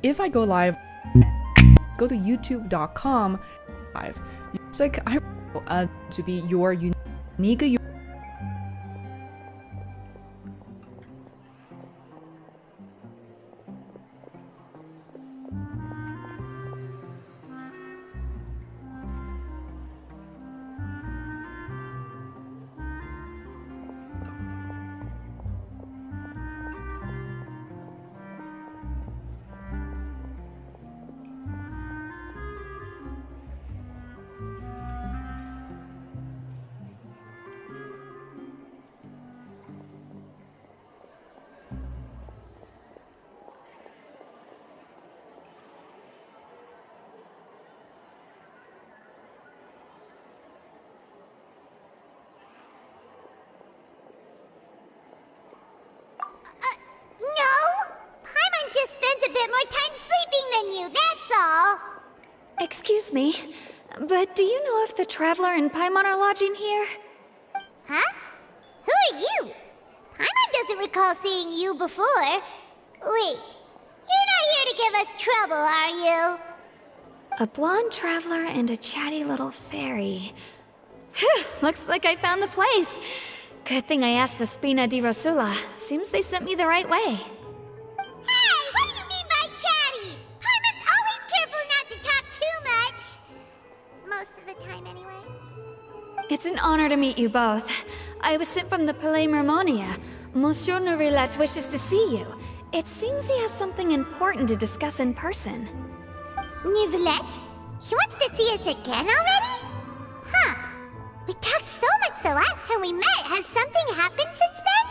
If I go live, go to youtube.com live. Music I to be your unique. Excuse me, but do you know if the Traveler and Paimon are lodging here? Huh? Who are you? Paimon doesn't recall seeing you before. Wait, you're not here to give us trouble, are you? A blonde traveler and a chatty little fairy. Phew, looks like I found the place. Good thing I asked the Spina di Rosula. Seems they sent me the right way. Hey, what do you mean by chatty? Paimon's always careful not to talk too much. Most of the time, anyway. It's an honor to meet you both. I was sent from the Palais Mermonia. Monsieur Neuvillette wishes to see you. It seems he has something important to discuss in person. Neuvillette? He wants to see us again already? Huh. We talked so much the last time we met. Has something happened since then?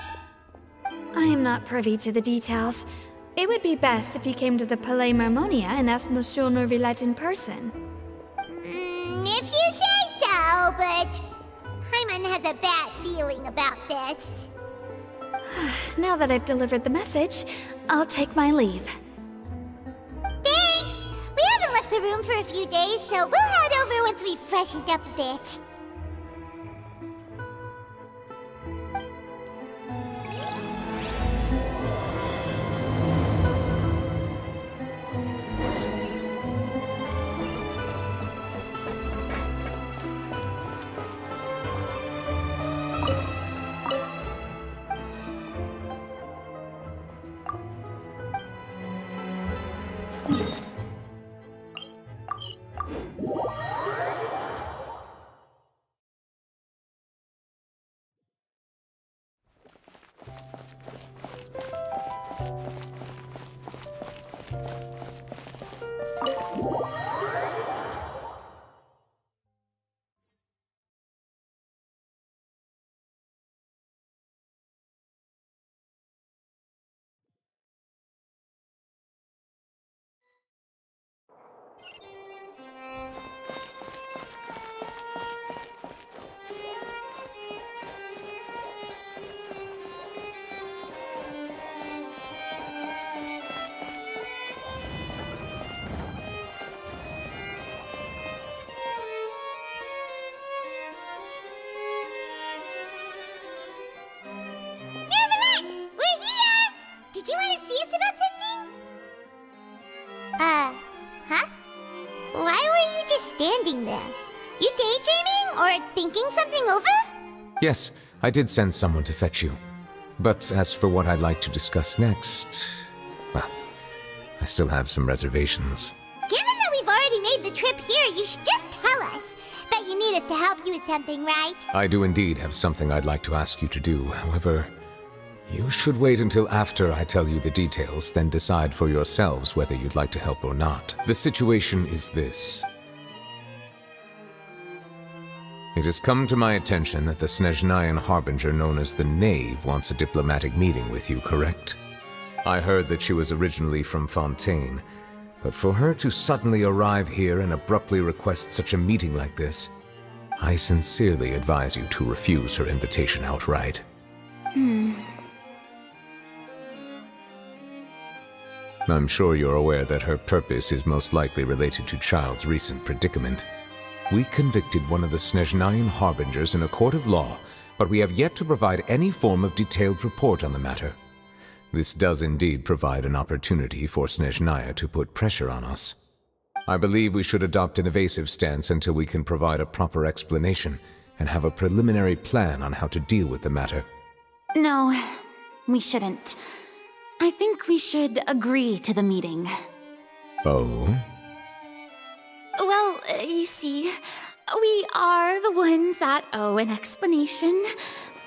I am not privy to the details. It would be best if you came to the Palais Mermonia and asked Monsieur Neuvillette in person. If you say a bad feeling about this. Now that I've delivered the message, I'll take my leave. Thanks! We haven't left the room for a few days, so we'll head over once we've freshened up a bit. Did you want to see us about something? Huh? Why were you just standing there? You daydreaming or thinking something over? Yes, I did send someone to fetch you. But as for what I'd like to discuss next, well, I still have some reservations. Given that we've already made the trip here, you should just tell us. Bet you need us to help you with something, right? I do indeed have something I'd like to ask you to do. However, you should wait until after I tell you the details, then decide for yourselves whether you'd like to help or not. The situation is this. It has come to my attention that the Snezhnayan harbinger known as the Knave wants a diplomatic meeting with you, correct? I heard that she was originally from Fontaine, but for her to suddenly arrive here and abruptly request such a meeting like this, I sincerely advise you to refuse her invitation outright. I'm sure you're aware that her purpose is most likely related to Child's recent predicament. We convicted one of the Snezhnayan harbingers in a court of law, but we have yet to provide any form of detailed report on the matter. This does indeed provide an opportunity for Snezhnaya to put pressure on us. I believe we should adopt an evasive stance until we can provide a proper explanation and have a preliminary plan on how to deal with the matter. No, we shouldn't. I think we should agree to the meeting. Oh? Well, you see, we are the ones that owe an explanation.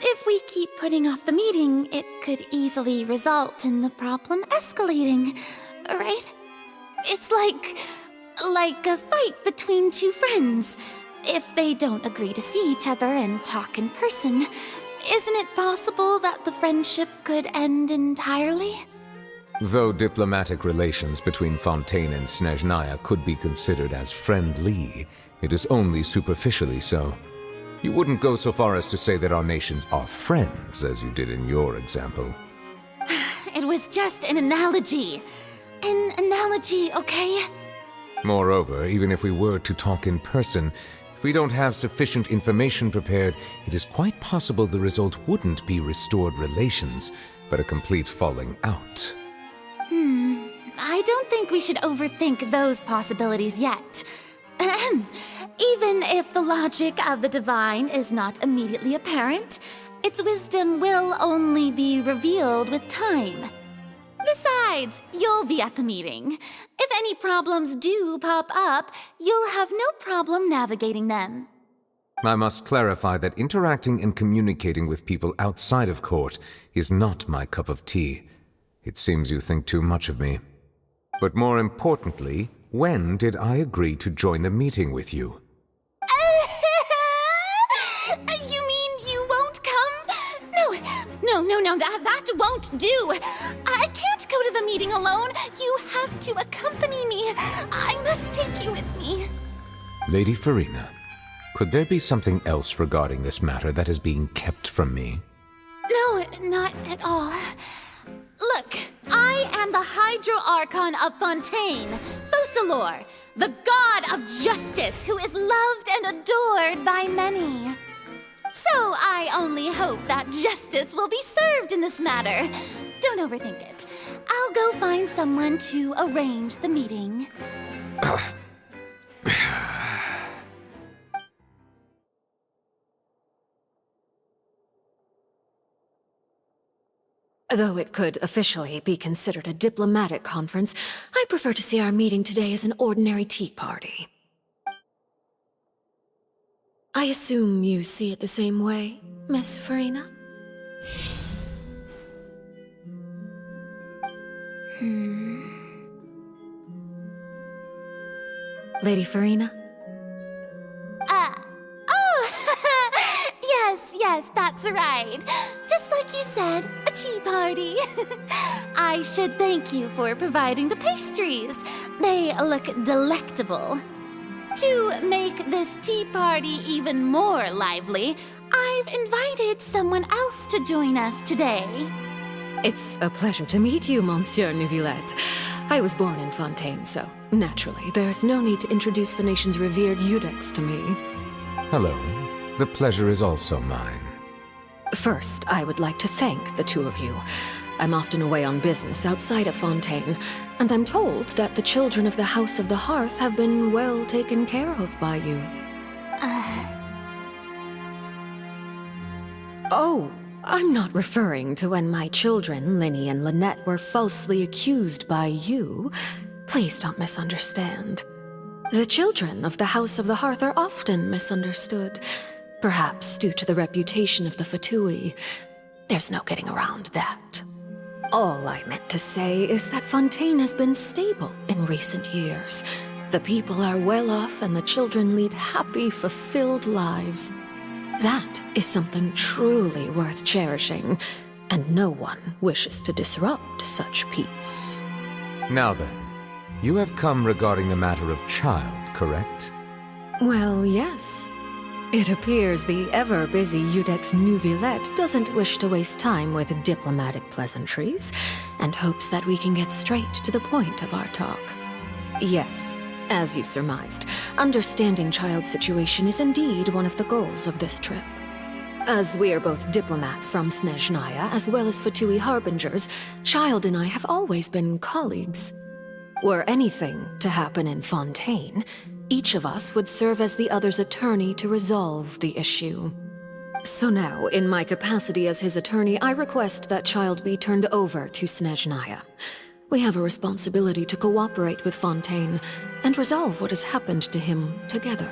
If we keep putting off the meeting, it could easily result in the problem escalating, right? It's like a fight between two friends. If they don't agree to see each other and talk in person, isn't it possible that the friendship could end entirely? Though diplomatic relations between Fontaine and Snezhnaya could be considered as friendly, it is only superficially so. You wouldn't go so far as to say that our nations are friends, as you did in your example. It was just an analogy. An analogy, okay? Moreover, even if we were to talk in person, if we don't have sufficient information prepared, it is quite possible the result wouldn't be restored relations, but a complete falling out. I don't think we should overthink those possibilities yet. Even if the logic of the divine is not immediately apparent, its wisdom will only be revealed with time. Besides, you'll be at the meeting. If any problems do pop up, you'll have no problem navigating them. I must clarify that interacting and communicating with people outside of court is not my cup of tea. It seems you think too much of me. But more importantly, when did I agree to join the meeting with you? You mean you won't come? No, that won't do. I can't go to the meeting alone. You have to accompany me. I must take you with me. Lady Farina, Could there be something else regarding this matter that is being kept from me? No, not at all. Look, I am the Hydro-Archon of Fontaine, Focalor, the god of justice who is loved and adored by many. So I only hope that justice will be served in this matter. Don't overthink it. I'll go find someone to arrange the meeting. Though it could officially be considered a diplomatic conference, I prefer to see our meeting today as an ordinary tea party. I assume you see it the same way, Miss Farina? Lady Farina? Yes, that's right. Just like you said, a tea party. I should thank you for providing the pastries. They look delectable. To make this tea party even more lively, I've invited someone else to join us today. It's a pleasure to meet you, Monsieur Neuvillette. I was born in Fontaine, so naturally, there's no need to introduce the nation's revered Eudex to me. Hello. The pleasure is also mine. First, I would like to thank the two of you. I'm often away on business outside of Fontaine, and I'm told that the children of the House of the Hearth have been well taken care of by you. Oh, I'm not referring to when my children, Linny and Lynette, were falsely accused by you. Please don't misunderstand. The children of the House of the Hearth are often misunderstood. Perhaps due to the reputation of the Fatui. There's no getting around that. All I meant to say is that Fontaine has been stable in recent years. The people are well off and the children lead happy, fulfilled lives. That is something truly worth cherishing, and no one wishes to disrupt such peace. Now then, you have come regarding the matter of child, correct? Well, yes. It appears the ever-busy Eudex Neuvillette doesn't wish to waste time with diplomatic pleasantries, and hopes that we can get straight to the point of our talk. Yes, as you surmised, understanding child's situation is indeed one of the goals of this trip. As we are both diplomats from Snezhnaya as well as Fatui harbingers, Child and I have always been colleagues. Were anything to happen in Fontaine, each of us would serve as the other's attorney to resolve the issue. So now, in my capacity as his attorney, I request that Child be turned over to Snezhnaya. We have a responsibility to cooperate with Fontaine and resolve what has happened to him together.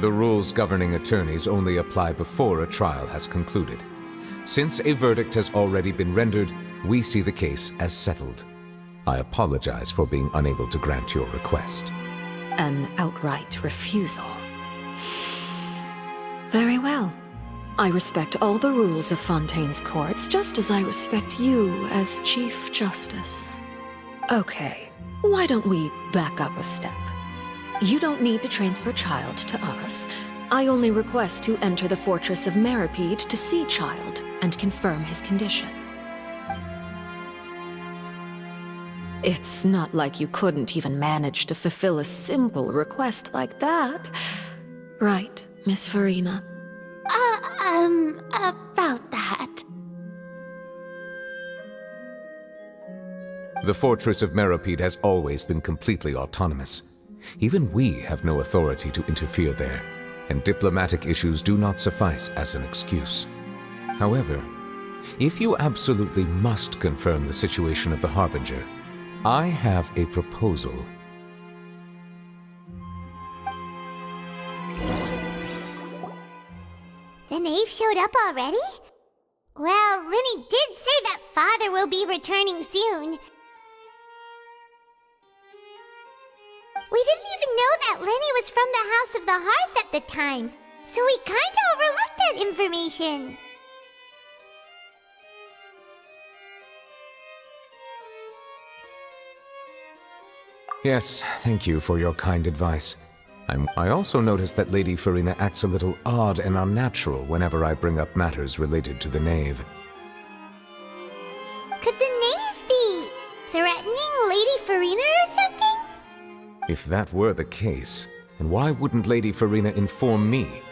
The rules governing attorneys only apply before a trial has concluded. Since a verdict has already been rendered, we see the case as settled. I apologize for being unable to grant your request. An outright refusal. Very well. I respect all the rules of Fontaine's courts, just as I respect you as Chief Justice. Okay, why don't we back up a step? You don't need to transfer Child to us. I only request to enter the fortress of Meripede to see Child and confirm his condition. It's not like you couldn't even manage to fulfill a simple request like that. Right, Miss Farina? About that. The fortress of Meripede has always been completely autonomous. Even we have no authority to interfere there, and diplomatic issues do not suffice as an excuse. However, if you absolutely must confirm the situation of the Harbinger, I have a proposal. The knave showed up already? Well, Linny did say that Father will be returning soon. We didn't even know that Linny was from the House of the Hearth at the time, so we kinda overlooked that information. Yes, thank you for your kind advice. I also noticed that Lady Farina acts a little odd and unnatural whenever I bring up matters related to the Knave. Could the Knave be threatening Lady Farina or something? If that were the case, then why wouldn't Lady Farina inform me?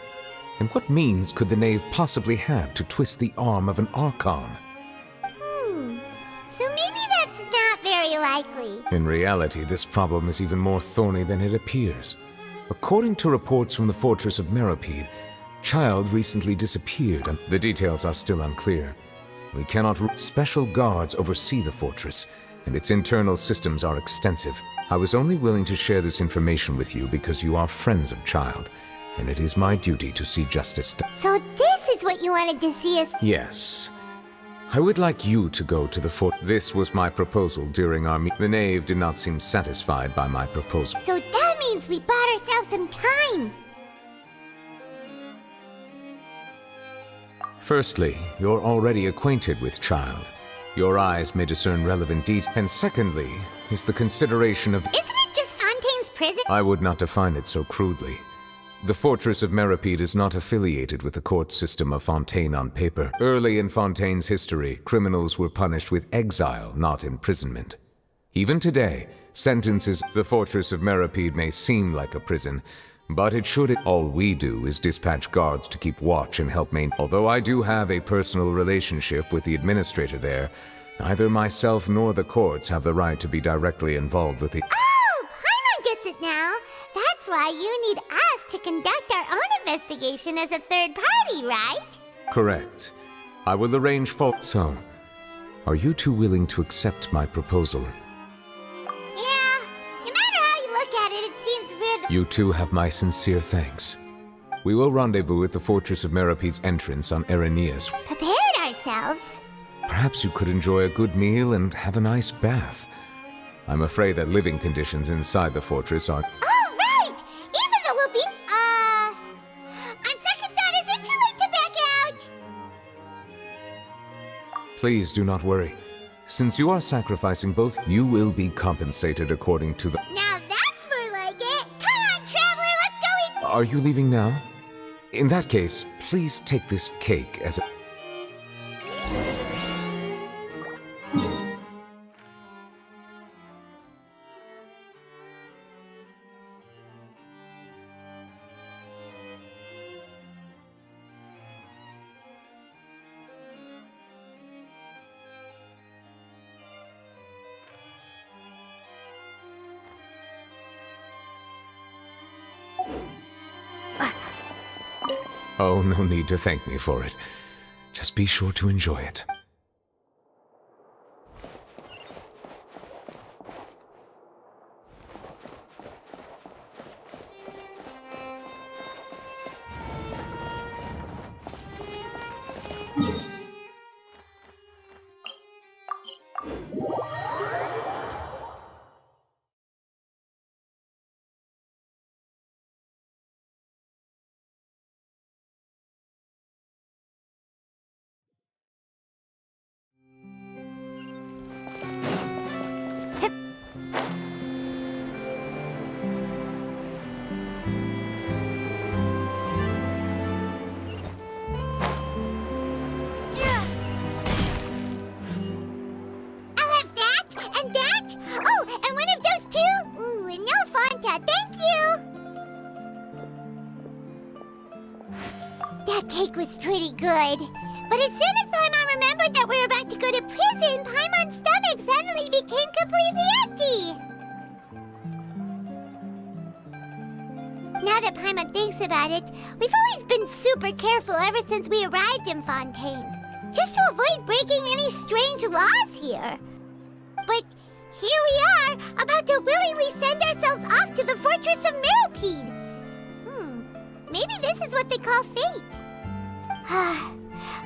And what means could the Knave possibly have to twist the arm of an Archon? So maybe that's not very likely. In reality, this problem is even more thorny than it appears. According to reports from the fortress of Meropide, Child recently disappeared and the details are still unclear. We cannot special guards oversee the fortress, and its internal systems are extensive. I was only willing to share this information with you because you are friends of Child, and it is my duty to see justice done. So this is what you wanted to see us... Yes. I would like you to go to the fort. This was my proposal during our meeting. The Knave did not seem satisfied by my proposal. So that means we bought ourselves some time. Firstly, you're already acquainted with Child. Your eyes may discern relevant details. And secondly, is the consideration of... Isn't it just Fontaine's prison? I would not define it so crudely. The fortress of Meropide is not affiliated with the court system of Fontaine on paper. Early in Fontaine's history, criminals were punished with exile, not imprisonment. Even today, sentences... The fortress of Meropide may seem like a prison, but it should... All we do is dispatch guards to keep watch and help maintain... Although I do have a personal relationship with the administrator there, neither myself nor the courts have the right to be directly involved with the... Oh, Paimon gets it now. That's why you need us to conduct our own investigation as a third party, right? Correct. I will arrange for... So, are you two willing to accept my proposal? Yeah, no matter how you look at it, it seems weird that... You two have my sincere thanks. We will rendezvous at the Fortress of Meropide's entrance on Irenaeus. Prepared ourselves. Perhaps you could enjoy a good meal and have a nice bath. I'm afraid that living conditions inside the fortress are... Oh, right! Even though we'll be... On second thought, is it too late to back out? Please do not worry. Since you are sacrificing both, you will be compensated according to the... Now that's more like it. Come on, traveler, let's go eat... Are you leaving now? In that case, please take this cake as a... Oh, no need to thank me for it. Just be sure to enjoy it. That cake was pretty good. But as soon as Paimon remembered that we were about to go to prison, Paimon's stomach suddenly became completely empty. Now that Paimon thinks about it, we've always been super careful ever since we arrived in Fontaine, just to avoid breaking any strange laws here. But here we are, about to willingly send ourselves off to the Fortress of Meropide. Maybe this is what they call fate.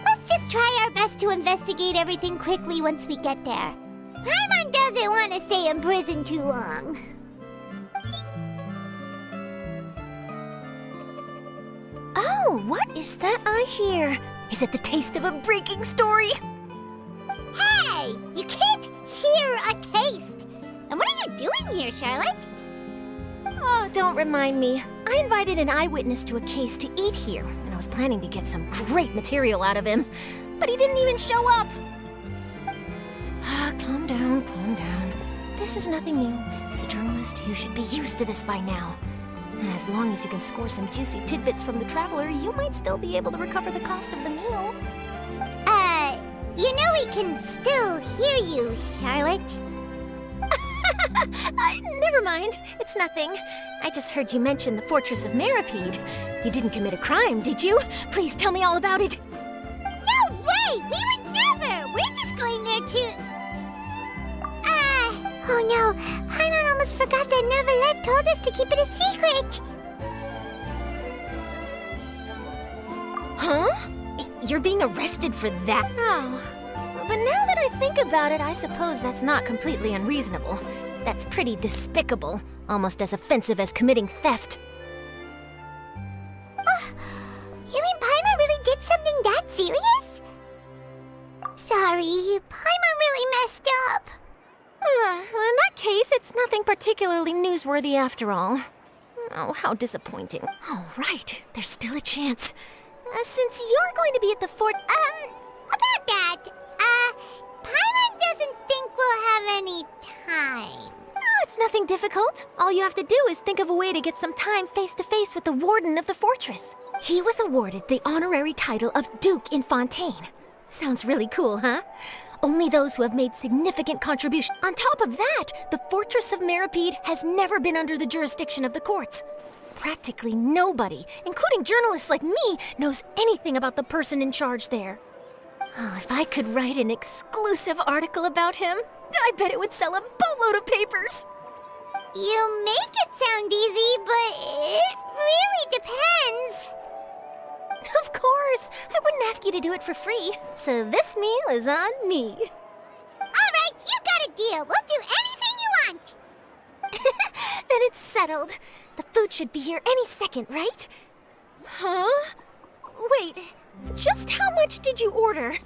Let's just try our best to investigate everything quickly once we get there. Paimon doesn't want to stay in prison too long. Oh, what is that I hear? Is it the taste of a breaking story? Hey! You can't hear a taste! And what are you doing here, Charlotte? Oh, Don't remind me. I invited an eyewitness to a case to eat here, and I was planning to get some great material out of him. But he didn't even show up. Calm down, calm down. This is nothing new. As a journalist, you should be used to this by now. And as long as you can score some juicy tidbits from the Traveler, you might still be able to recover the cost of the meal. You know we can still hear you, Charlotte. Never mind. It's nothing. I just heard you mention the Fortress of Meripede. You didn't commit a crime, did you? Please tell me all about it. No way! We would never! We're just going there to... Oh no, Paimon almost forgot that Neuvillette told us to keep it a secret! Huh? You're being arrested for that? Oh. But now that I think about it, I suppose that's not completely unreasonable. That's pretty despicable, almost as offensive as committing theft. You mean Paimon really did something that serious? Sorry, Paimon really messed up. Well, in that case, it's nothing particularly newsworthy after all. Oh, how disappointing. Oh, right. There's still a chance. Since you're going to be at the fort... About that, Paimon doesn't think we'll have any time. Oh, it's nothing difficult. All you have to do is think of a way to get some time face-to-face with the warden of the fortress. He was awarded the honorary title of Duke in Fontaine. Sounds really cool, huh? Only those who have made significant contributions. On top of that, the Fortress of Meripede has never been under the jurisdiction of the courts. Practically nobody, including journalists like me, knows anything about the person in charge there. Oh, if I could write an exclusive article about him, I bet it would sell a boatload of papers. You make it sound easy, but it really depends. Of course, I wouldn't ask you to do it for free, so this meal is on me. All right, you got a deal. We'll do anything you want. Then it's settled. The food should be here any second, right? Huh? Wait, just how much did you order?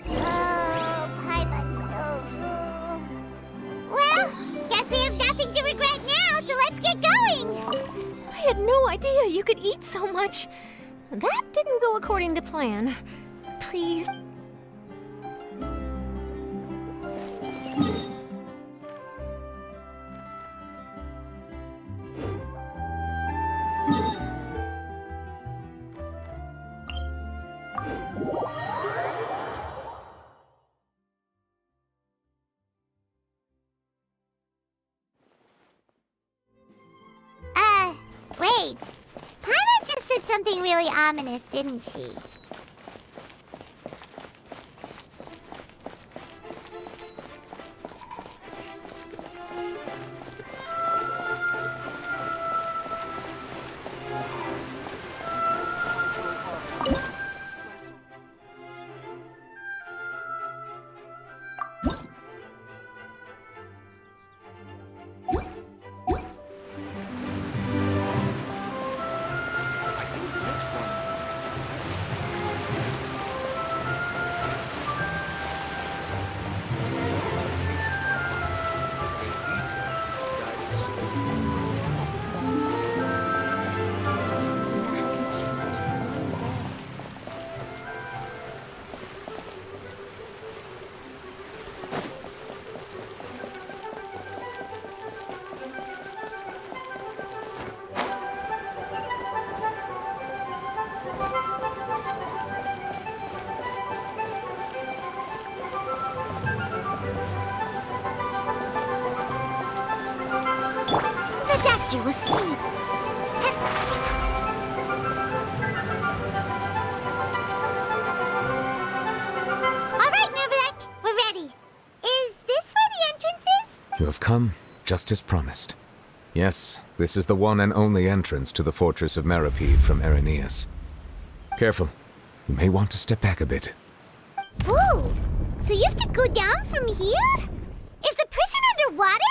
Oh, Paimon's so full. Well, guess we have nothing to regret now, so let's get going. I had no idea you could eat so much. That didn't go according to plan. Please. Wait. Paimon just said something really ominous, didn't she? The doctor will see. All right, Neuvillette, we're ready. Is this where the entrance is? You have come, just as promised. Yes, this is the one and only entrance to the Fortress of Meripede from Irenaeus. Careful. You may want to step back a bit. Whoa! So you have to go down from here? Is the prison underwater?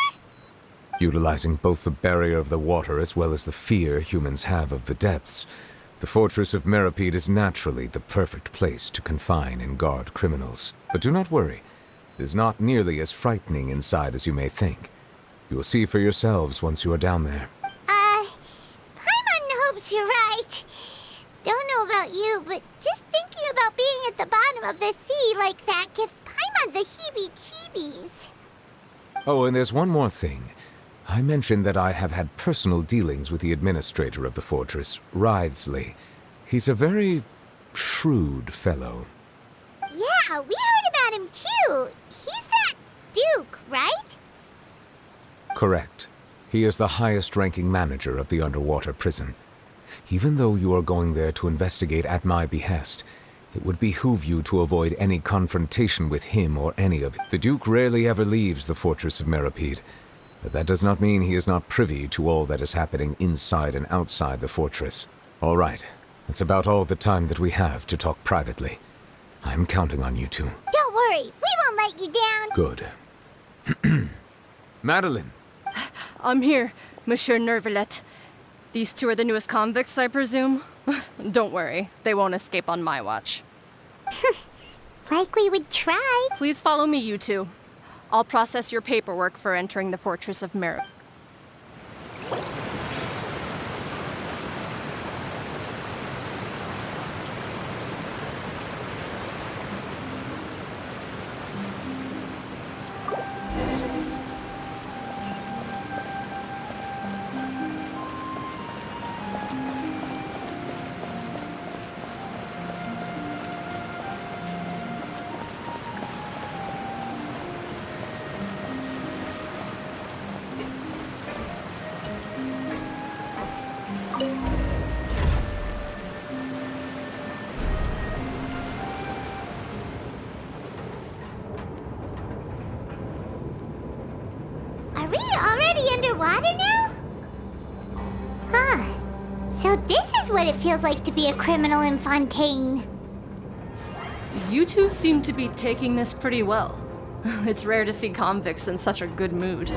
Utilizing both the barrier of the water as well as the fear humans have of the depths, The fortress of Meripede is naturally the perfect place to confine and guard criminals. But do not worry. It is not nearly as frightening inside as you may think. You will see for yourselves once you are down there. Paimon hopes you're right. Don't know about you, but just thinking about being at the bottom of the sea like that gives Paimon the heebie-jeebies. Oh, and there's one more thing. I mentioned that I have had personal dealings with the administrator of the fortress, Wriothesley. He's a very shrewd fellow. Yeah, we heard about him too. He's that Duke, right? Correct. He is the highest-ranking manager of the underwater prison. Even though you are going there to investigate at my behest, it would behoove you to avoid any confrontation with him or any of it. The Duke rarely ever leaves the fortress of Meripede, but that does not mean he is not privy to all that is happening inside and outside the fortress. All right, that's about all the time that we have to talk privately. I'm counting on you two. Don't worry, we won't let you down. Good. Madeline! I'm here, Monsieur Neuvillette. These two are the newest convicts, I presume? Don't worry, they won't escape on my watch. Like we would try. Please follow me, you two. I'll process your paperwork for entering the Fortress of Meripede. Are we already underwater now? Huh. So this is what it feels like to be a criminal in Fontaine. You two seem to be taking this pretty well. It's rare to see convicts in such a good mood.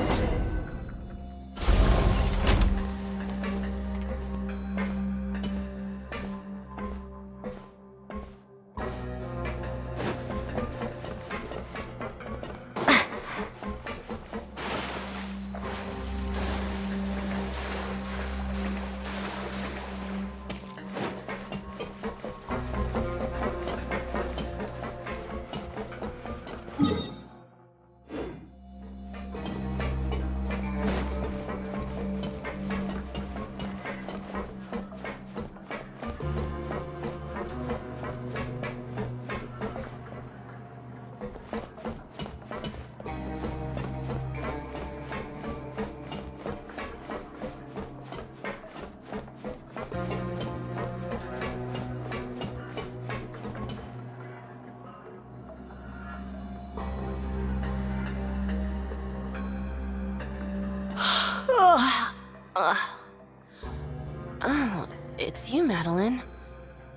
Oh, it's you, Madeline.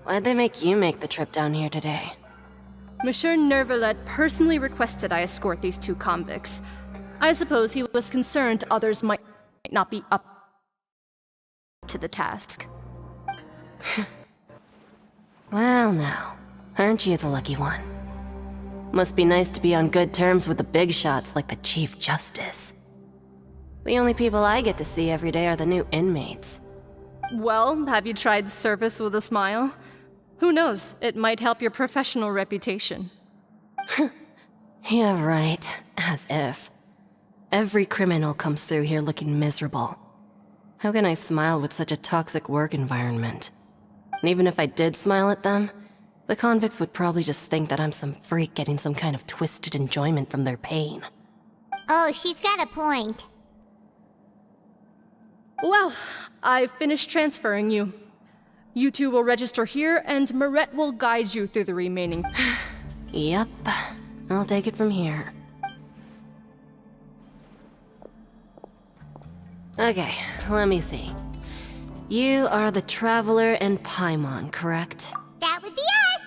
Why'd they make you make the trip down here today? Monsieur Neuvillette personally requested I escort these two convicts. I suppose he was concerned others might not be up to the task. Well now, aren't you the lucky one? Must be nice to be on good terms with the big shots like the Chief Justice. The only people I get to see every day are the new inmates. Well, have you tried service with a smile? Who knows, it might help your professional reputation. Yeah, right. As if. Every criminal comes through here looking miserable. How can I smile with such a toxic work environment? And even if I did smile at them, the convicts would probably just think that I'm some freak getting some kind of twisted enjoyment from their pain. Oh, she's got a point. Well, I've finished transferring you. You two will register here, and Mirette will guide you through the remaining. Yep. I'll take it from here. Okay, let me see. You are the Traveler and Paimon, correct? That would be us!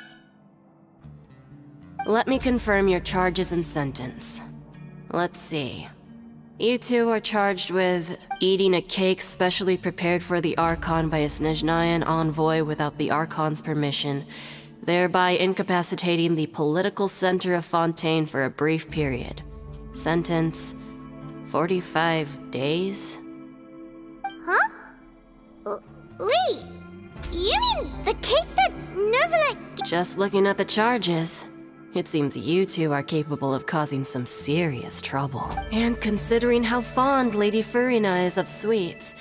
Let me confirm your charges and sentence. Let's see. You two are charged with eating a cake specially prepared for the Archon by a Snezhnayan envoy without the Archon's permission, thereby incapacitating the political center of Fontaine for a brief period. Sentence: 45 days? Huh? Wait, you mean the cake that Neuvillette... Just looking at the charges, it seems you two are capable of causing some serious trouble. And considering how fond Lady Furina is of sweets,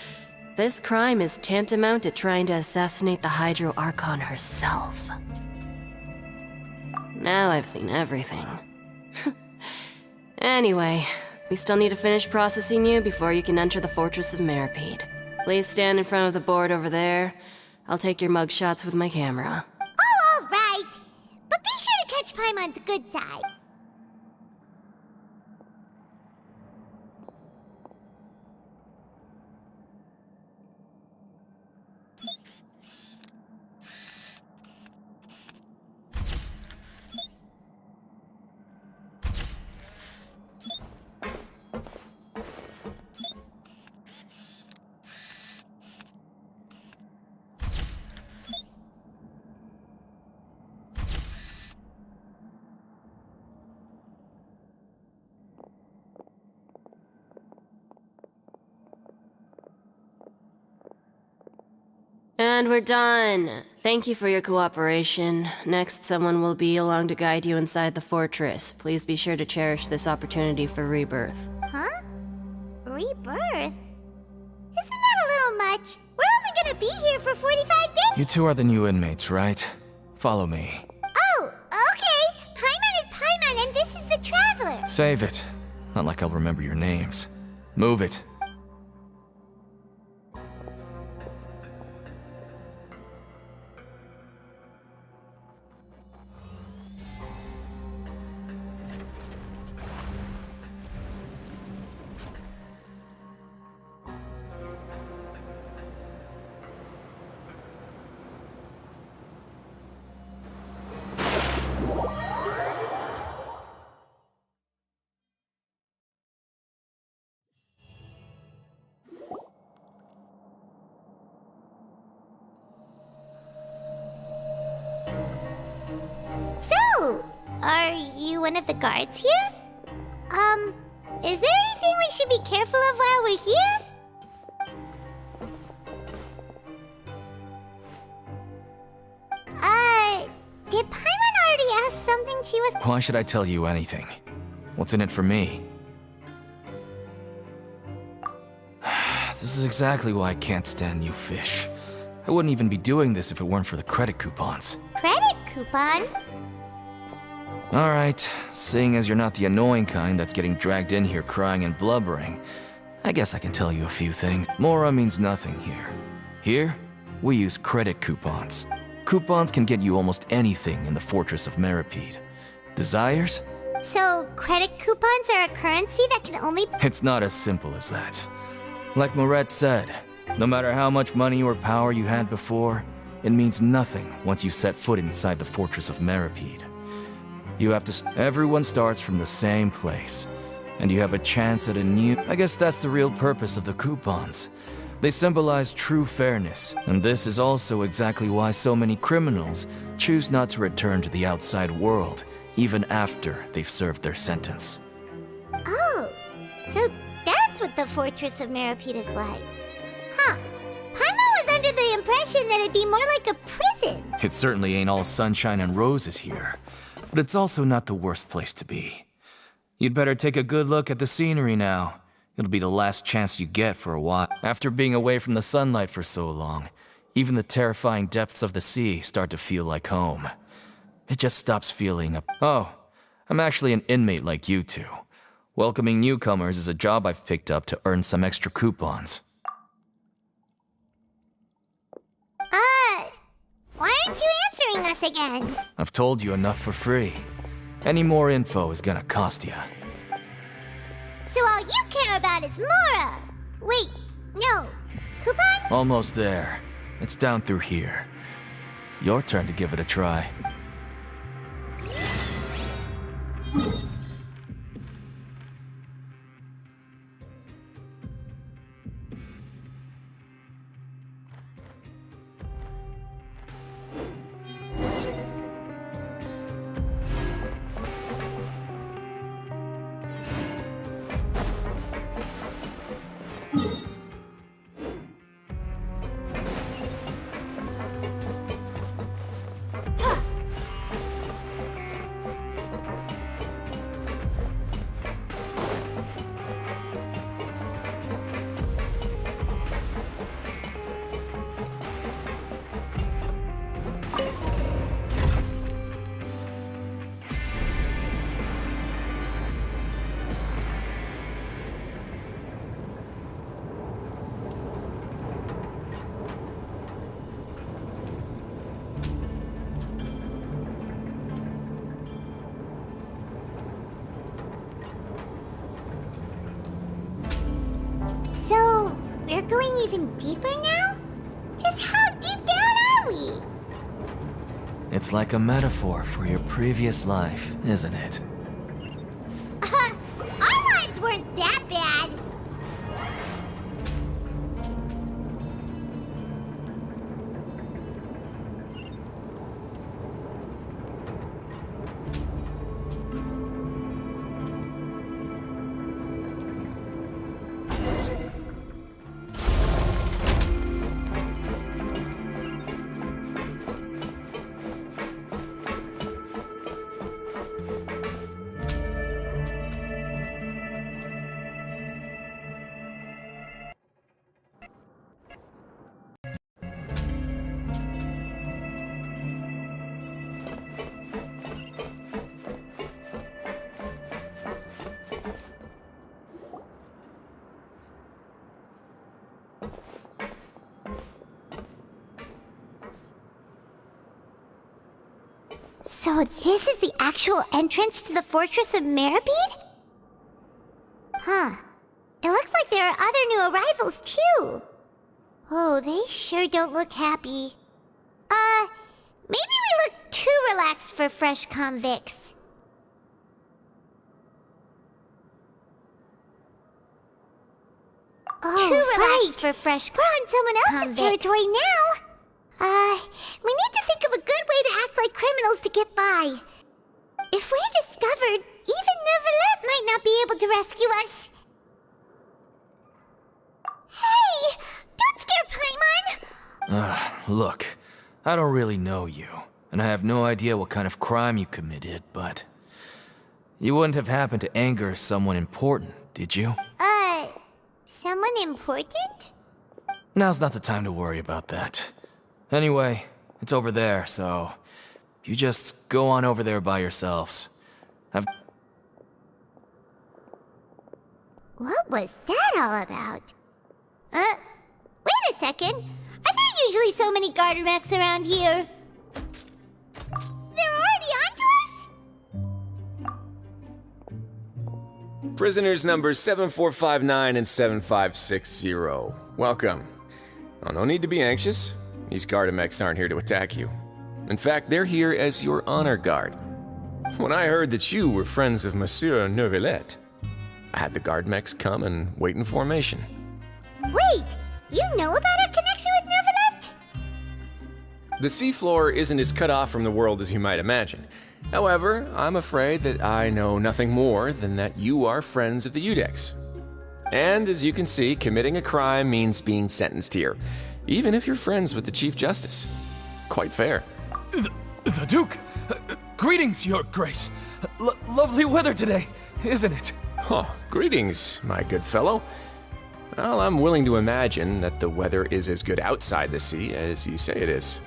this crime is tantamount to trying to assassinate the Hydro Archon herself. Now I've seen everything. Anyway, we still need to finish processing you before you can enter the Fortress of Meripede. Please stand in front of the board over there. I'll take your mugshots with my camera. Oh, all right. But be sure to catch Paimon's good side. And we're done. Thank you for your cooperation. Next, someone will be along to guide you inside the fortress. Please be sure to cherish this opportunity for rebirth. Huh? Rebirth? Isn't that a little much? We're only gonna be here for 45 days. You two are the new inmates, right? Follow me. Oh, okay. Paimon is Paimon, and this is the Traveler. Save it. Not like I'll remember your names. Move it. So, are you one of the guards here? Is there anything we should be careful of while we're here? Did Paimon already ask something she was... Why should I tell you anything? What's in it for me? This is exactly why I can't stand you fish. I wouldn't even be doing this if it weren't for the credit coupons. Credit coupon? Alright, seeing as you're not the annoying kind that's getting dragged in here crying and blubbering, I guess I can tell you a few things. Mora means nothing here. Here, we use credit coupons. Coupons can get you almost anything in the Fortress of Meripede. Desires? So, credit coupons are a currency that can only... It's not as simple as that. Like Moret said, no matter how much money or power you had before, it means nothing once you set foot inside the Fortress of Meripede. You have to... Everyone starts from the same place, and you have a chance at a new... I guess that's the real purpose of the coupons. They symbolize true fairness, and this is also exactly why so many criminals choose not to return to the outside world, even after they've served their sentence. Oh, so that's what the Fortress of Meripede is like. Huh. Paimon was under the impression that it'd be more like a prison. It certainly ain't all sunshine and roses here, but it's also not the worst place to be. You'd better take a good look at the scenery now. It'll be the last chance you get for a while. After being away from the sunlight for so long, even the terrifying depths of the sea start to feel like home. It just stops feeling Oh, I'm actually an inmate like you two. Welcoming newcomers is a job I've picked up to earn some extra coupons. Why aren't you answering us again? I've told you enough for free. Any more info is gonna cost you. So all you care about is Mora! Wait, no. Coupon? Almost there. It's down through here. Your turn to give it a try. even deeper now? Just how deep down are we? It's like a metaphor for your previous life, isn't it? Our lives weren't that bad. So this is the actual entrance to the Fortress of Meripede? Huh. It looks like there are other new arrivals, too. Oh, they sure don't look happy. Maybe we look too relaxed for fresh convicts. Oh, too relaxed for fresh convicts. We're on someone else's territory now. We need to think of a good way to act like criminals to get by. If we're discovered, even Neuvillette might not be able to rescue us. Hey! Don't scare Paimon! Look, I don't really know you, and I have no idea what kind of crime you committed, but... You wouldn't have happened to anger someone important, did you? Someone important? Now's not the time to worry about that. Anyway, it's over there, so... You just go on over there by yourselves. What was that all about? Wait a second. Are there usually so many garter mechs around here? They're already onto us? Prisoners numbers 7459 and 7560. Welcome. Oh, no need to be anxious. These garter mechs aren't here to attack you. In fact, they're here as your honor guard. When I heard that you were friends of Monsieur Neuvillette, I had the guard mechs come and wait in formation. Wait! You know about our connection with Neuvillette? The seafloor isn't as cut off from the world as you might imagine. However, I'm afraid that I know nothing more than that you are friends of the Iudex. And as you can see, committing a crime means being sentenced here, even if you're friends with the Chief Justice. Quite fair. The Duke! Greetings, Your Grace! Lovely weather today, isn't it? Oh, greetings, my good fellow. Well, I'm willing to imagine that the weather is as good outside the sea as you say it is.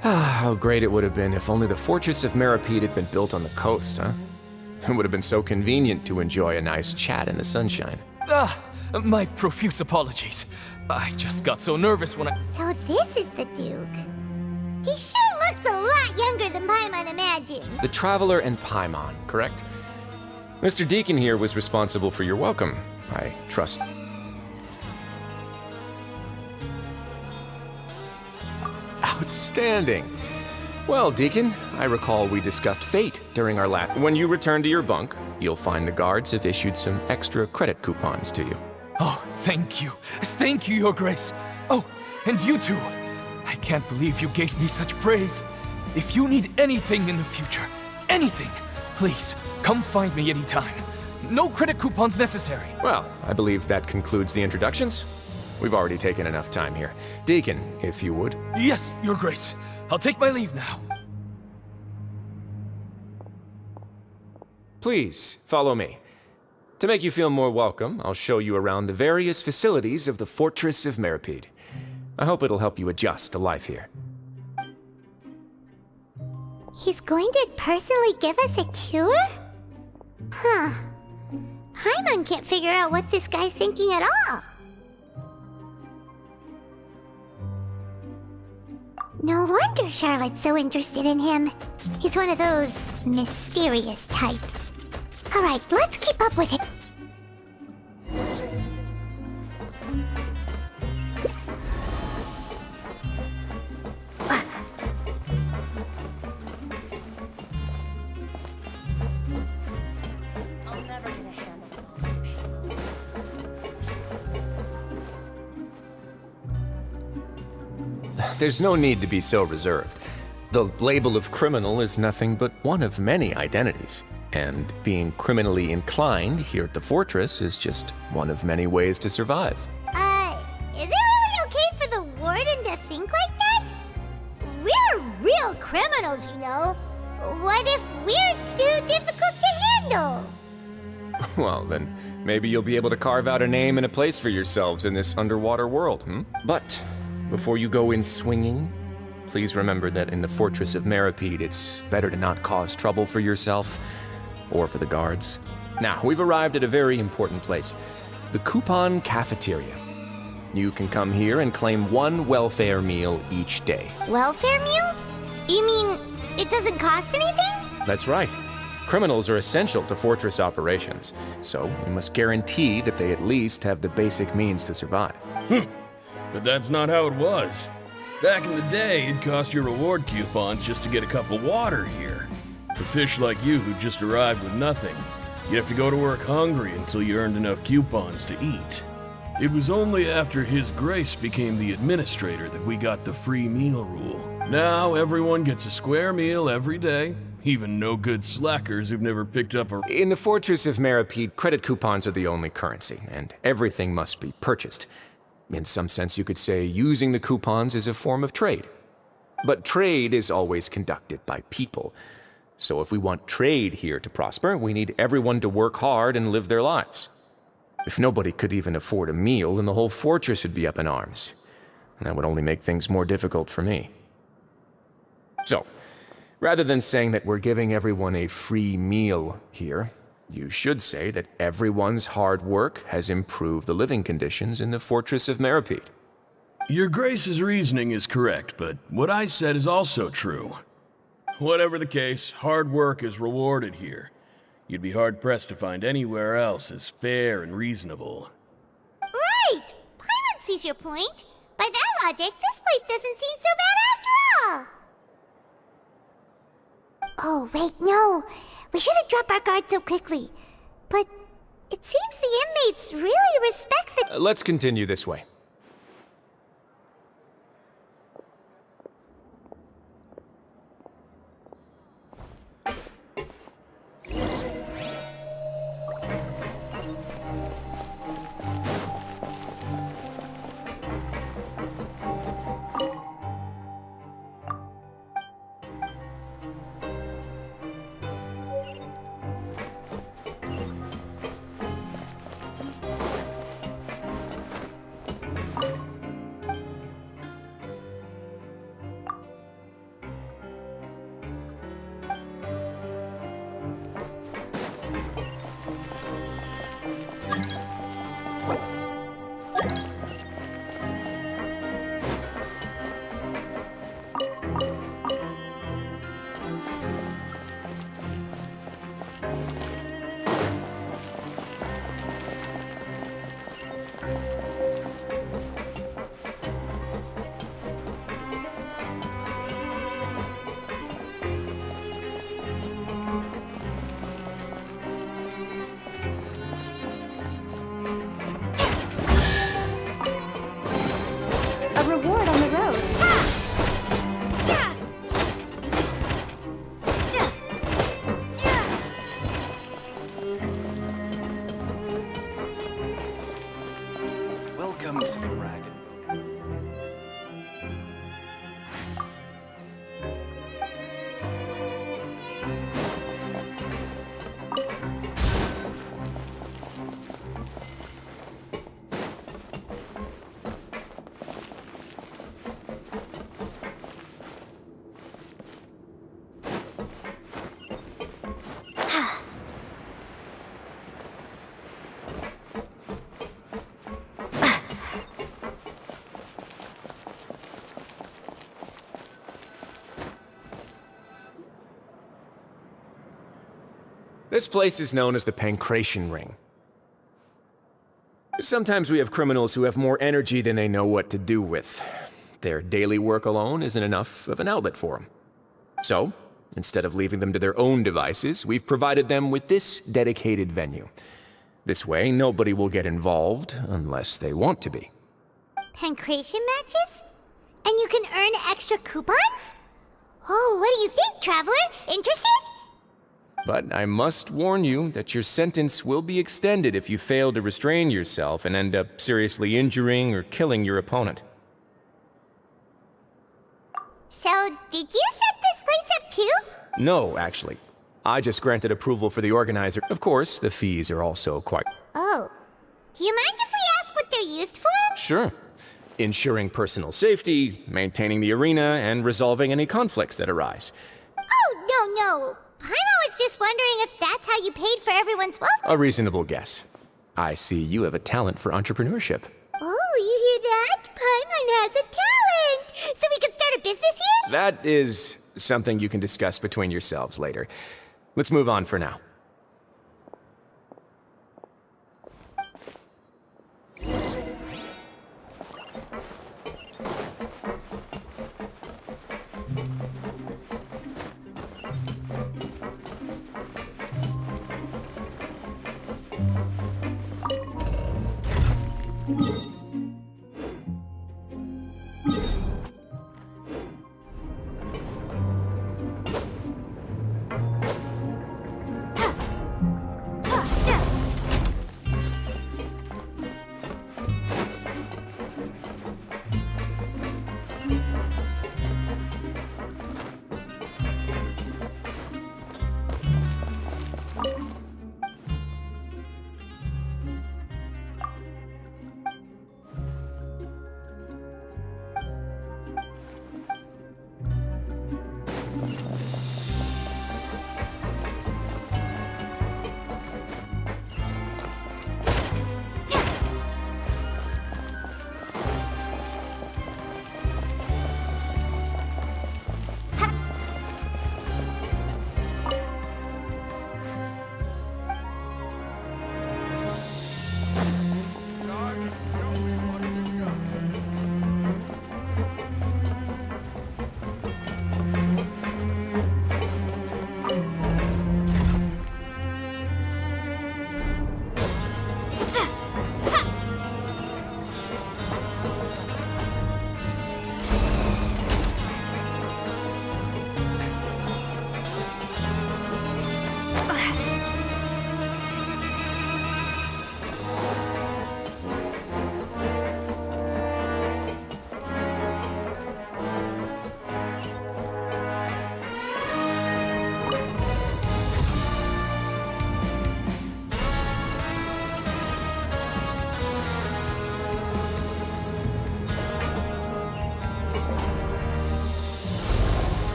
How great it would have been if only the Fortress of Meripede had been built on the coast, huh? It would have been so convenient to enjoy a nice chat in the sunshine. My profuse apologies. I just got so nervous when I... So this is the Duke. He sure looks a lot younger than Paimon imagined. The Traveler and Paimon, correct? Mr. Deacon here was responsible for your welcome. I trust... Outstanding! Well, Deacon, I recall we discussed fate during our last... When you return to your bunk, you'll find the guards have issued some extra credit coupons to you. Oh, thank you. Thank you, Your Grace. Oh, and you too. I can't believe you gave me such praise. If you need anything in the future, anything, please, come find me anytime. No credit coupons necessary. Well, I believe that concludes the introductions. We've already taken enough time here. Deacon, if you would. Yes, Your Grace. I'll take my leave now. Please, follow me. To make you feel more welcome, I'll show you around the various facilities of the Fortress of Meripede. I hope it'll help you adjust to life here. He's going to personally give us a cure? Huh. Paimon can't figure out what this guy's thinking at all. No wonder Charlotte's so interested in him. He's one of those mysterious types. Alright, let's keep up with it. There's no need to be so reserved. The label of criminal is nothing but one of many identities, and being criminally inclined here at the fortress is just one of many ways to survive. Is it really okay for the warden to think like that? We're real criminals, you know. What if we're too difficult to handle? Well, then maybe you'll be able to carve out a name and a place for yourselves in this underwater world, But before you go in swinging, please remember that in the Fortress of Meripede, it's better to not cause trouble for yourself or for the guards. Now, we've arrived at a very important place, the Coupon Cafeteria. You can come here and claim one welfare meal each day. Welfare meal? You mean it doesn't cost anything? That's right. Criminals are essential to Fortress operations, so we must guarantee that they at least have the basic means to survive. But that's not how it was. Back in the day, it cost your reward coupons just to get a cup of water here. For fish like you who just arrived with nothing, you'd have to go to work hungry until you earned enough coupons to eat. It was only after His Grace became the administrator that we got the free meal rule. Now everyone gets a square meal every day, even no good slackers who've never picked up a... In the Fortress of Meripede, credit coupons are the only currency, and everything must be purchased. In some sense, you could say using the coupons is a form of trade. But trade is always conducted by people. So if we want trade here to prosper, we need everyone to work hard and live their lives. If nobody could even afford a meal, then the whole fortress would be up in arms. And that would only make things more difficult for me. So, rather than saying that we're giving everyone a free meal here, you should say that everyone's hard work has improved the living conditions in the Fortress of Meripede. Your Grace's reasoning is correct, but what I said is also true. Whatever the case, hard work is rewarded here. You'd be hard-pressed to find anywhere else as fair and reasonable. Right! Paimon sees your point. By that logic, this place doesn't seem so bad after all. Oh, wait, no. We shouldn't drop our guard so quickly. But it seems the inmates really respect the... Let's continue this way. Reward on the road. Welcome to the Ragged. This place is known as the Pancration Ring. Sometimes we have criminals who have more energy than they know what to do with. Their daily work alone isn't enough of an outlet for them. So, instead of leaving them to their own devices, we've provided them with this dedicated venue. This way, nobody will get involved unless they want to be. Pancration matches? And you can earn extra coupons? Oh, what do you think, Traveler? Interested? But I must warn you that your sentence will be extended if you fail to restrain yourself and end up seriously injuring or killing your opponent. So, did you set this place up too? No, actually. I just granted approval for the organizer. Of course, the fees are also quite... Oh. Do you mind if we ask what they're used for? Sure. Ensuring personal safety, maintaining the arena, and resolving any conflicts that arise. Oh, no. Paimon was just wondering if that's how you paid for everyone's welfare. A reasonable guess. I see you have a talent for entrepreneurship. Oh, you hear that? Paimon has a talent! So we can start a business here? That is something you can discuss between yourselves later. Let's move on for now.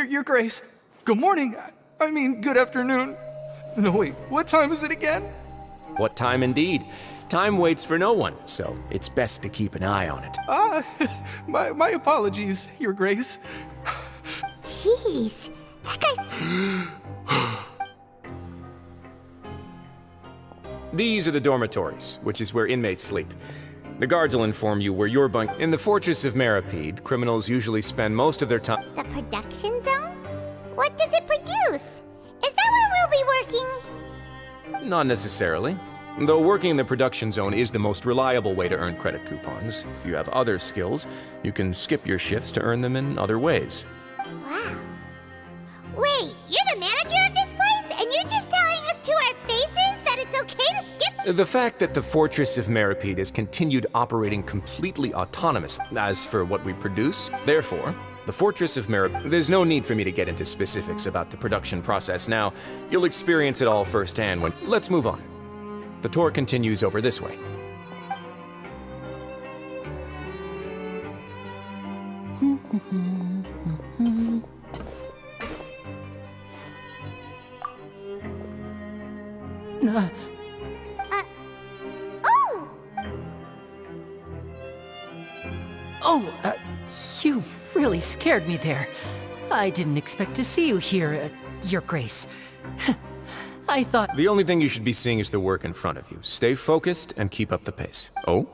Your Grace. Good morning. I mean, good afternoon. No, wait, what time is it again? What time indeed? Time waits for no one, so it's best to keep an eye on it. My apologies, Your Grace. Jeez. That guy's... These are the dormitories, which is where inmates sleep. The guards will inform you where your bunk... In the Fortress of Meripede, criminals usually spend most of their time... The production zone? What does it produce? Is that where we'll be working? Not necessarily. Though working in the production zone is the most reliable way to earn credit coupons. If you have other skills, you can skip your shifts to earn them in other ways. Wow. Wait, you're the manager of this place? And you're just telling us to our faces that it's okay to skip? The fact that the Fortress of Meripede has continued operating completely autonomous as for what we produce, therefore, the Fortress of Meripede... There's no need for me to get into specifics about the production process now. You'll experience it all firsthand when... Let's move on. The tour continues over this way. Oh! You really scared me there. I didn't expect to see you here, Your Grace. I thought... The only thing you should be seeing is the work in front of you. Stay focused and keep up the pace. Oh?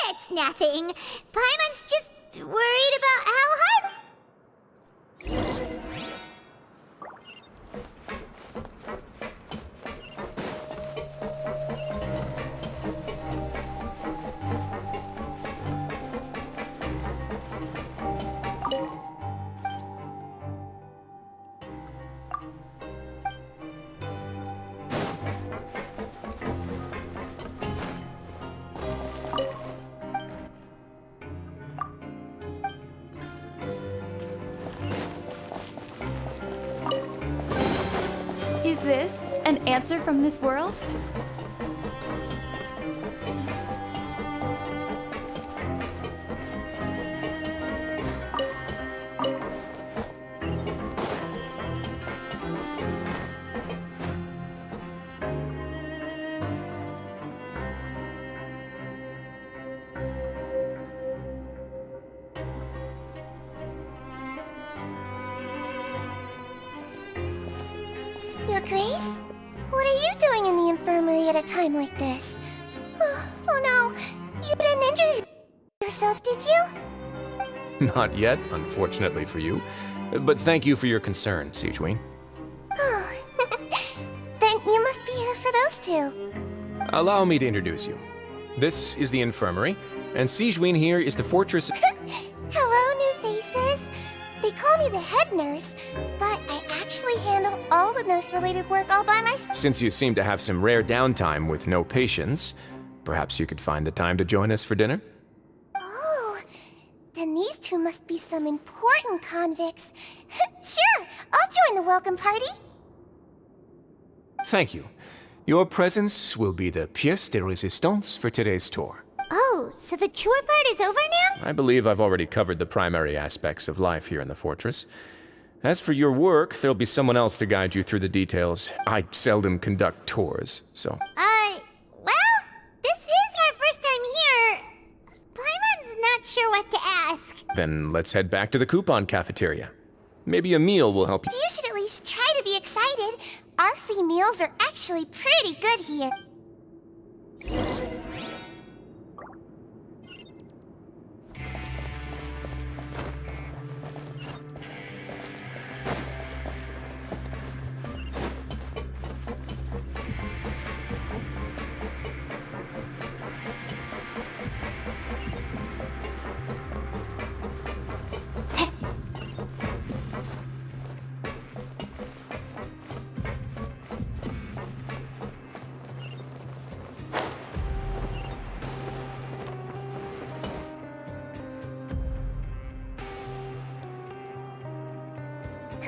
It's nothing. Paimon's just worried about how hard... Is this an answer from this world? Your Grace? What are you doing in the infirmary at a time like this? Oh no, you didn't injure yourself, did you? Not yet, unfortunately for you. But thank you for your concern, Sigewinne. Oh, then you must be here for those two. Allow me to introduce you. This is the infirmary, and Sigewinne here is the fortress... Hello, new faces. They call me the head nurse, but I actually handle all the nurse-related work all by myself. Since you seem to have some rare downtime with no patients, perhaps you could find the time to join us for dinner? Oh, then these two must be some important convicts. Sure, I'll join the welcome party. Thank you. Your presence will be the pièce de résistance for today's tour. Oh, so the tour part is over now? I believe I've already covered the primary aspects of life here in the fortress. As for your work, there'll be someone else to guide you through the details. I seldom conduct tours, so... Well, this is our first time here. Paimon's not sure what to ask. Then let's head back to the coupon cafeteria. Maybe a meal will help you. You should at least try to be excited. Our free meals are actually pretty good here.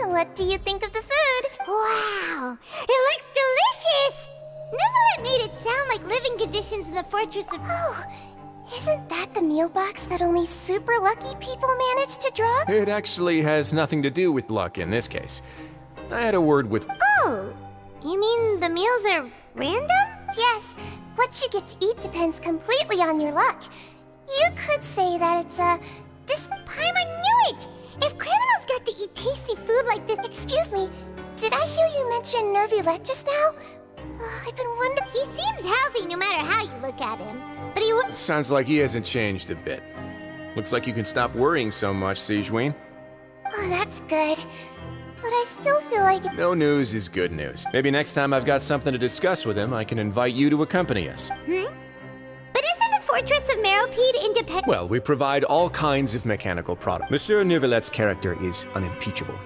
What do you think of the food? Wow, it looks delicious! Neuvillette made it sound like living conditions in the fortress of... Oh, isn't that the meal box that only super lucky people manage to drop? It actually has nothing to do with luck in this case. I had a word with... Oh, you mean the meals are random? Yes, what you get to eat depends completely on your luck. You could say that it's Paimon knew it! If criminals got to eat tasty food like this... Excuse me, did I hear you mention Neuvillette just now? I've been wondering... He seems healthy no matter how you look at him, but he would... Sounds like he hasn't changed a bit. Looks like you can stop worrying so much, Sigewinne. Oh, that's good. But I still feel like... No news is good news. Maybe next time I've got something to discuss with him, I can invite you to accompany us. But isn't the Fortress of Meropide independent? Well, we provide all kinds of mechanical products. Monsieur Neuvillette's character is unimpeachable.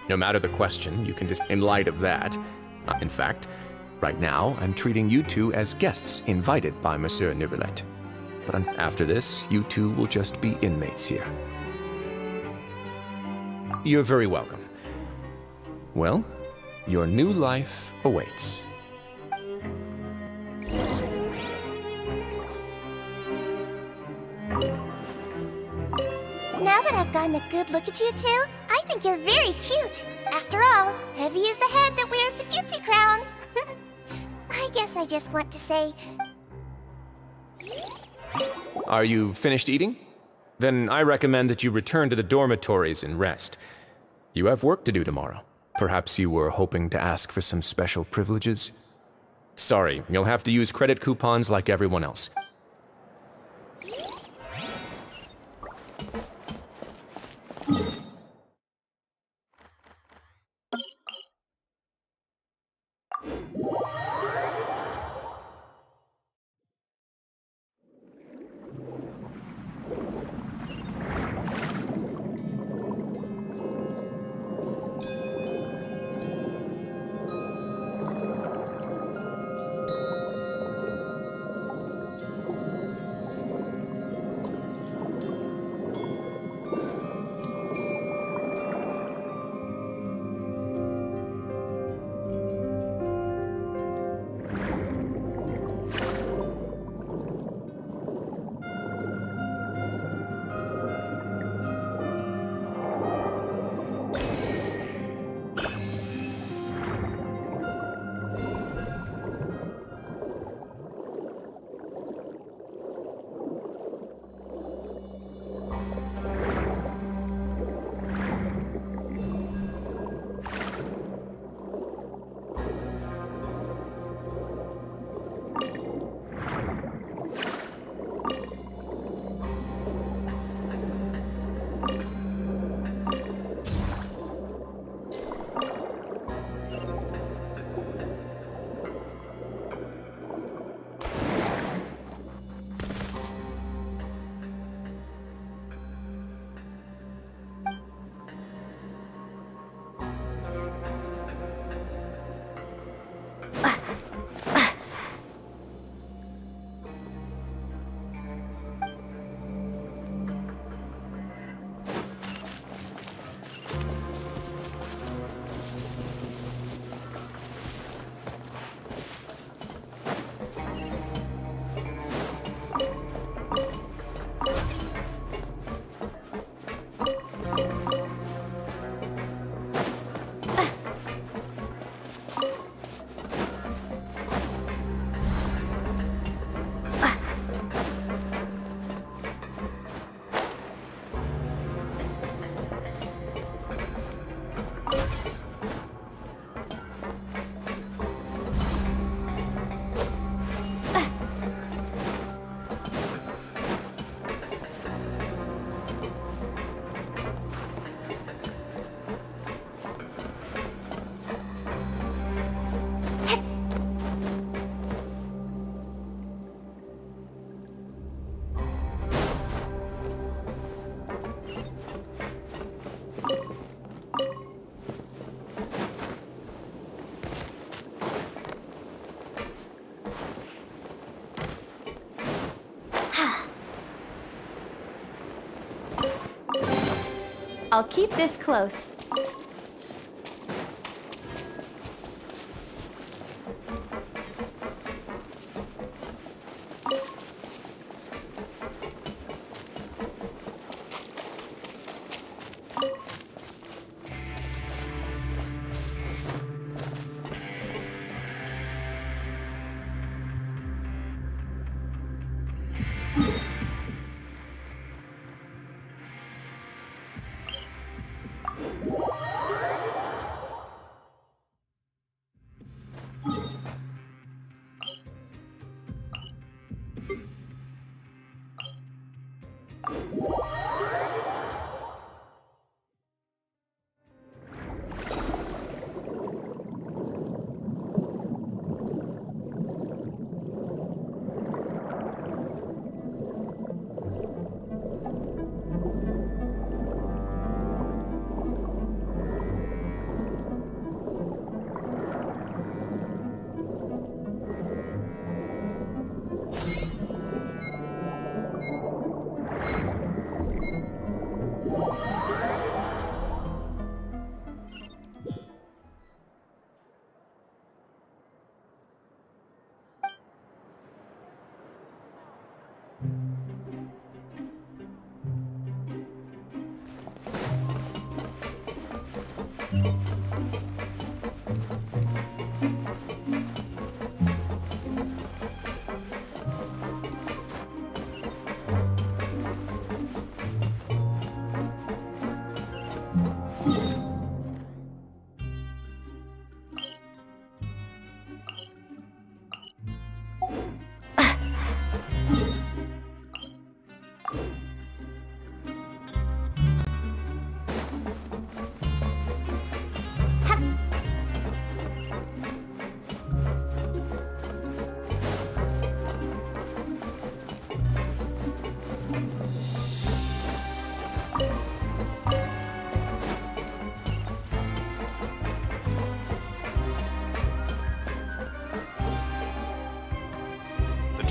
No matter the question, you can just... In light of that... in fact, right now, I'm treating you two as guests invited by Monsieur Neuvillette. But after this, you two will just be inmates here. You're very welcome. Well, your new life awaits. Now that I've gotten a good look at you two, I think you're very cute. After all, heavy is the head that wears the cutesy crown. I guess I just want to say... Are you finished eating? Then I recommend that you return to the dormitories and rest. You have work to do tomorrow. Perhaps you were hoping to ask for some special privileges? Sorry, you'll have to use credit coupons like everyone else. I'll keep this close.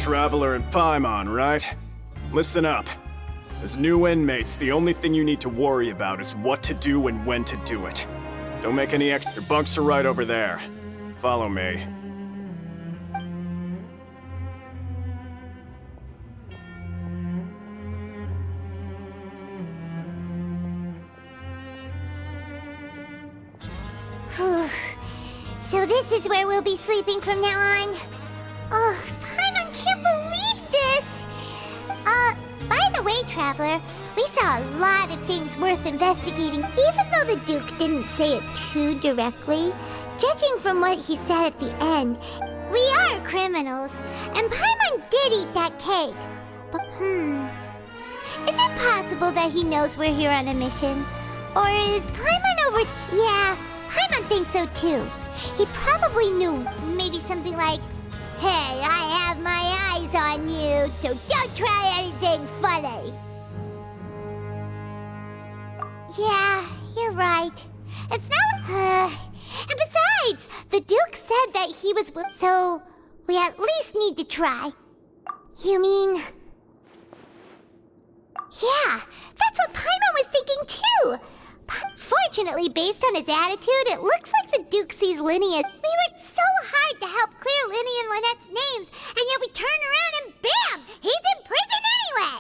Traveler and Paimon, right? Listen up. As new inmates, the only thing you need to worry about is what to do and when to do it. Don't make any extra bunks are right over there. Follow me. So this is where we'll be sleeping from now on. Oh, Paimon can't believe this! By the way, Traveler, we saw a lot of things worth investigating, even though the Duke didn't say it too directly. Judging from what he said at the end, we are criminals, and Paimon did eat that cake. But, is it possible that he knows we're here on a mission? Or is Paimon over... Yeah, Paimon thinks so too. He probably knew maybe something like, "Hey, I have my eyes on you, so don't try anything funny." Yeah, you're right. It's not... And besides, the Duke said that he was... So, we at least need to try. You mean... Yeah, that's what Paimon was thinking too! Fortunately, based on his attitude, it looks like the Duke sees Linny as... We worked so hard to help clear Linny and Lynette's names, and yet we turn around and bam! He's in prison anyway!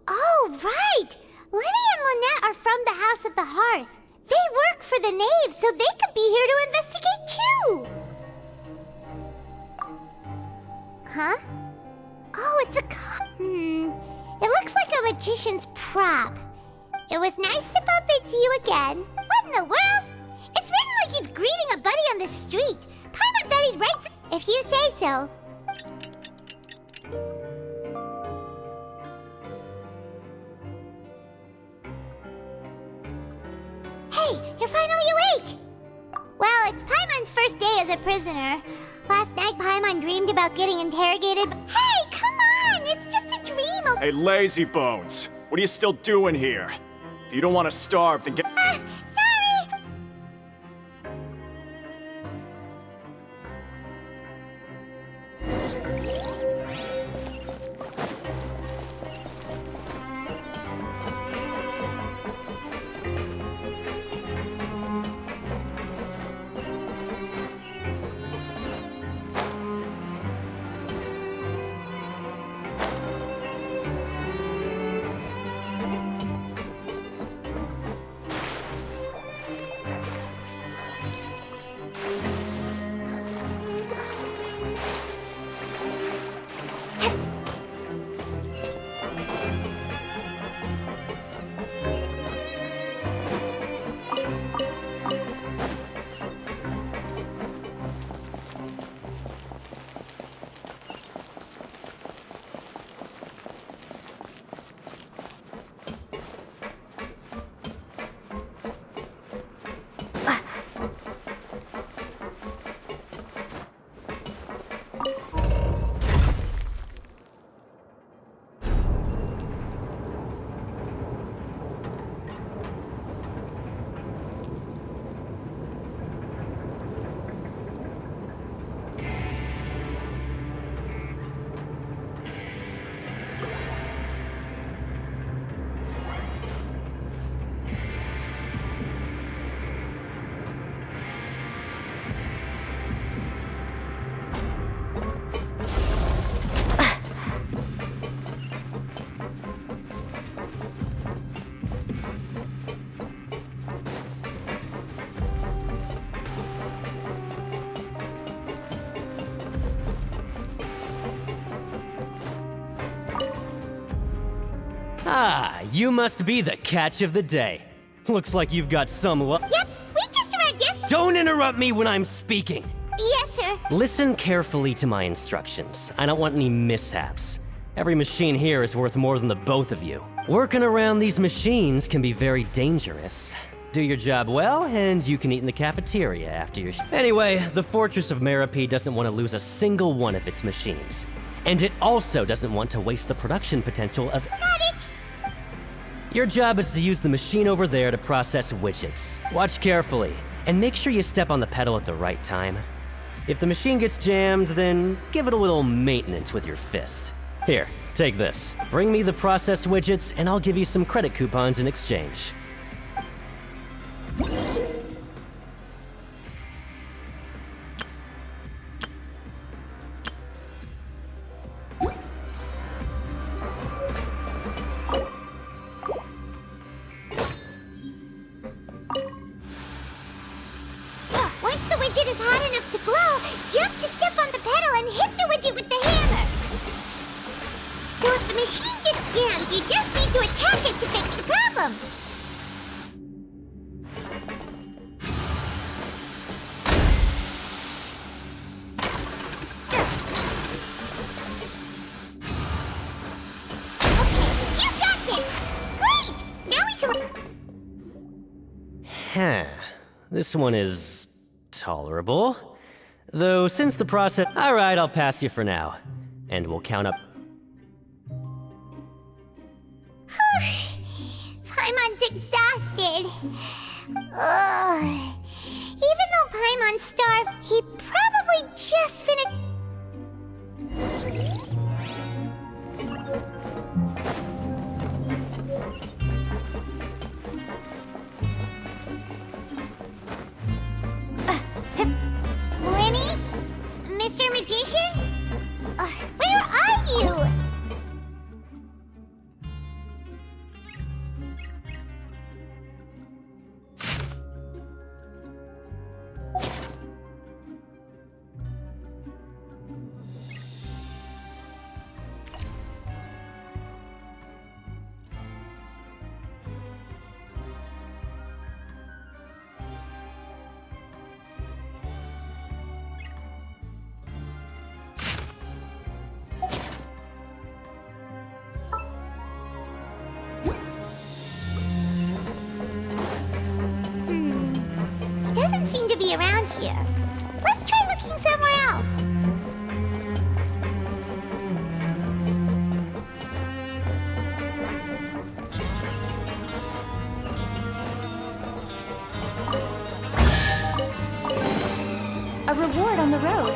Oh, right! Linny and Lynette are from the House of the Hearth. They work for the Knave, so they could be here to investigate too! Huh? Oh, it's a... It looks like a magician's prop. It was nice to bump into you again. What in the world? It's written like he's greeting a buddy on the street. Paimon bet he'd write... If you say so. Hey, you're finally awake! Well, it's Paimon's first day as a prisoner. Last night, Paimon dreamed about getting interrogated. Hey, come on! It's just a dream, okay? Hey, lazy bones. What are you still doing here? If you don't want to starve, then get... Sorry! Ah, you must be the catch of the day. Looks like you've got some luck. Yep, we just arrived, yes? Don't interrupt me when I'm speaking! Yes, sir. Listen carefully to my instructions. I don't want any mishaps. Every machine here is worth more than the both of you. Working around these machines can be very dangerous. Do your job well, and you can eat in the cafeteria after your Anyway, the Fortress of Meropide doesn't want to lose a single one of its machines. And it also doesn't want to waste the production potential of... Got it! Your job is to use the machine over there to process widgets. Watch carefully, and make sure you step on the pedal at the right time. If the machine gets jammed, then give it a little maintenance with your fist. Here, take this. Bring me the processed widgets, and I'll give you some credit coupons in exchange. Once the widget is hot enough to glow, jump to step on the pedal and hit the widget with the hammer. So if the machine gets jammed, you just need to attack it to fix the problem. Okay, you got this! Great! Now we can... Huh. This one is tolerable. Though since the process... Alright, I'll pass you for now. And we'll count up... Paimon's exhausted. Ugh. Even though Paimon's starved, he probably just finished... Lenny? Mr. Magician? Where are you? It doesn't seem to be around here. Let's try looking somewhere else. A reward on the road.